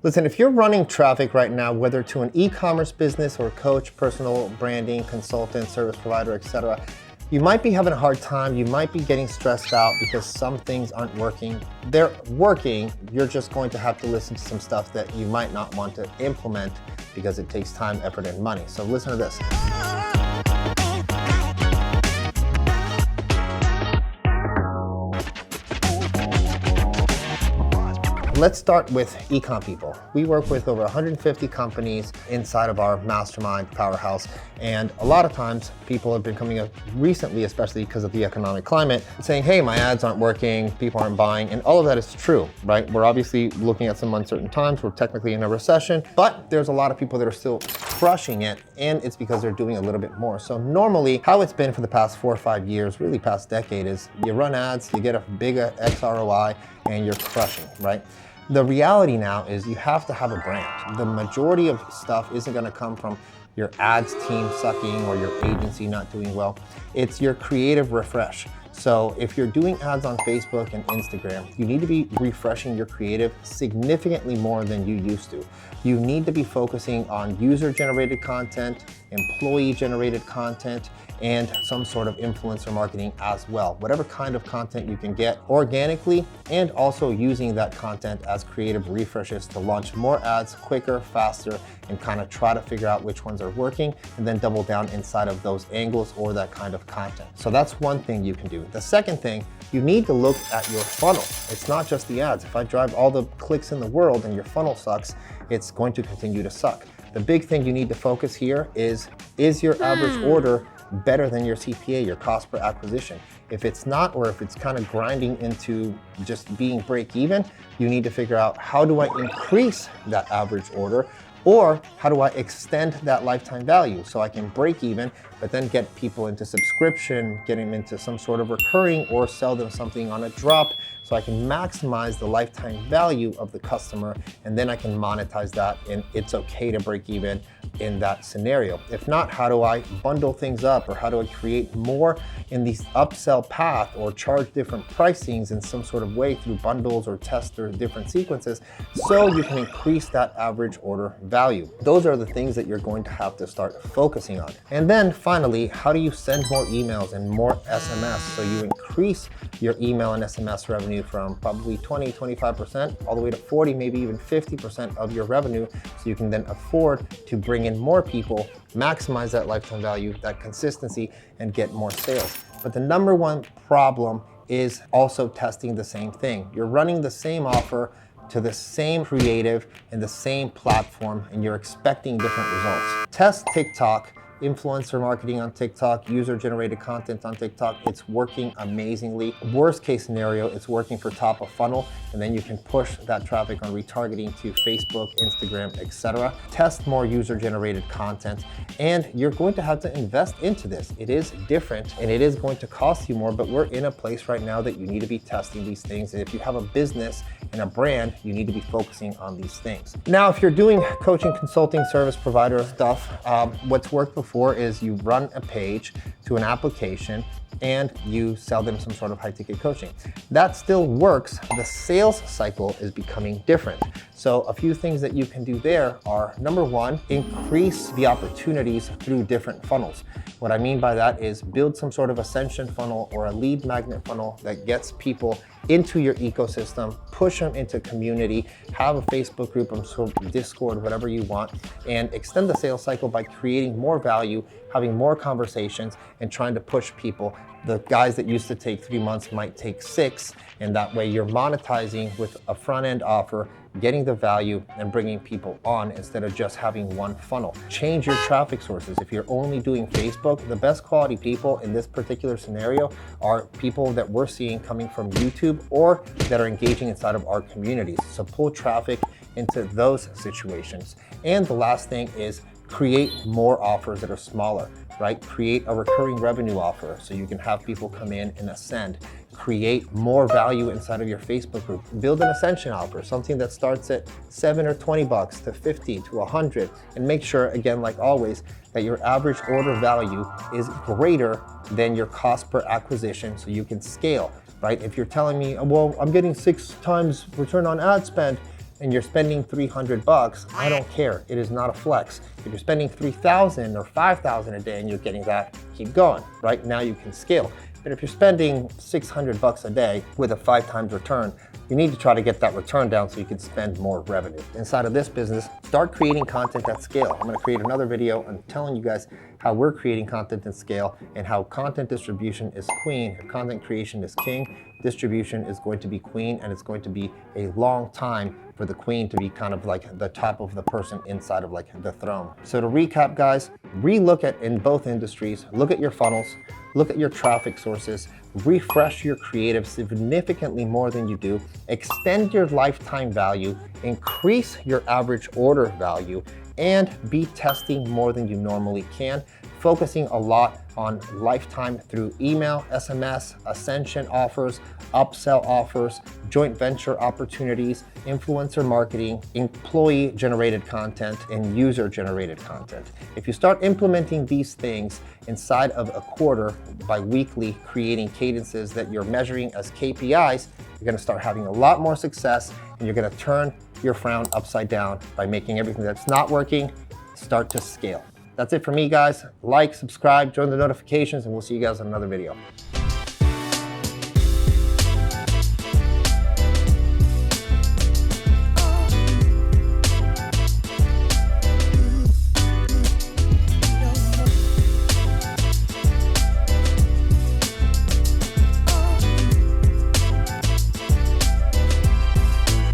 Listen, if you're running traffic right now, whether to an e-commerce business or coach, personal branding, consultant, service provider, etc., you might be having a hard time. You might be getting stressed out because some things aren't working. They're working. You're just going to have to listen to some stuff that you might not want to implement because it takes time, effort, and money. So listen to this. Let's start with Ecom People. We work with over 150 companies inside of our mastermind powerhouse. And a lot of times people have been coming up recently, especially because of the economic climate, saying, hey, my ads aren't working, people aren't buying. And all of that is true, right? We're obviously looking at some uncertain times. We're technically in a recession, but there's a lot of people that are still crushing it. And it's because they're doing a little bit more. So normally how it's been for the past 4 or 5 years, really past decade, is you run ads, you get a big X ROI, and you're crushing, right? The reality now is you have to have a brand. The majority of stuff isn't gonna come from your ads team sucking or your agency not doing well. It's your creative refresh. So if you're doing ads on Facebook and Instagram, you need to be refreshing your creative significantly more than you used to. You need to be focusing on user-generated content, employee-generated content, and some sort of influencer marketing as well. Whatever kind of content you can get organically, and also using that content as creative refreshes to launch more ads quicker, faster, and kind of try to figure out which ones are working, and then double down inside of those angles or that kind of content. So that's one thing you can do. The second thing, you need to look at your funnel. It's not just the ads. If I drive all the clicks in the world and your funnel sucks, it's going to continue to suck. The big thing you need to focus here is your average order better than your CPA, your cost per acquisition? If it's not, or if it's kind of grinding into just being break even, you need to figure out, how do I increase that average order? Or how do I extend that lifetime value so I can break even, but then get people into subscription, get them into some sort of recurring, or sell them something on a drop so I can maximize the lifetime value of the customer, and then I can monetize that, and it's okay to break even in that scenario. If not, how do I bundle things up, or how do I create more in the upsell path, or charge different pricings in some sort of way through bundles or tests or different sequences, so you can increase that average order value. Those are the things that you're going to have to start focusing on. And then finally, how do you send more emails and more SMS so you increase your email and SMS revenue from probably 20, 25% all the way to 40, maybe even 50% of your revenue, so you can then afford to bring in more people, maximize that lifetime value, that consistency, and get more sales. But the number one problem is also testing the same thing. You're running the same offer to the same creative and the same platform, and you're expecting different results. Test TikTok, influencer marketing on TikTok, user-generated content on TikTok. It's working amazingly. Worst case scenario, it's working for top of funnel, and then you can push that traffic on retargeting to Facebook, Instagram, etc. Test more user-generated content, and you're going to have to invest into this. It is different, and it is going to cost you more, but we're in a place right now that you need to be testing these things. And if you have a business and a brand, you need to be focusing on these things. Now, if you're doing coaching, consulting, service provider stuff, what's worked before is you run a page to an application and you sell them some sort of high-ticket coaching. That still works. The sales cycle is becoming different. So a few things that you can do there are, number one, increase the opportunities through different funnels. What I mean by that is build some sort of ascension funnel or a lead magnet funnel that gets people into your ecosystem, push them into community, have a Facebook group, Discord, whatever you want, and extend the sales cycle by creating more value, having more conversations, and trying to push people. The guys that used to take 3 months might take 6, and that way you're monetizing with a front-end offer, getting the value and bringing people on instead of just having one funnel. Change your traffic sources. If you're only doing Facebook, the best quality people in this particular scenario are people that we're seeing coming from YouTube or that are engaging inside of our communities. So pull traffic into those situations. And the last thing is create more offers that are smaller, right? Create a recurring revenue offer so you can have people come in and ascend. Create more value inside of your Facebook group. Build an ascension offer, something that starts at $7 or $20 to 50 to 100, and make sure, again, like always, that your average order value is greater than your cost per acquisition so you can scale, right? If you're telling me, well, I'm getting 6 times return on ad spend, and you're spending $300, I don't care. It is not a flex. If you're spending $3,000 or $5,000 a day and you're getting that, keep going. Right now you can scale. But if you're spending $600 a day with a 5 times return, you need to try to get that return down so you can spend more revenue. Inside of this business, start creating content at scale. I'm gonna create another video on telling you guys how we're creating content at scale and how content distribution is queen, content creation is king, distribution is going to be queen, and it's going to be a long time for the queen to be kind of like the top of the person inside of like the throne. So to recap, guys, re-look at in both industries, look at your funnels, look at your traffic sources, refresh your creative significantly more than you do, extend your lifetime value, increase your average order value, and be testing more than you normally can, focusing a lot on lifetime through email, SMS, ascension offers, upsell offers, joint venture opportunities, influencer marketing, employee generated content, and user generated content. If you start implementing these things inside of a quarter by weekly creating cadences that you're measuring as KPIs, you're gonna start having a lot more success, and you're gonna turn your frown upside down by making everything that's not working start to scale. That's it for me, guys. Like, subscribe, join the notifications, and we'll see you guys in another video.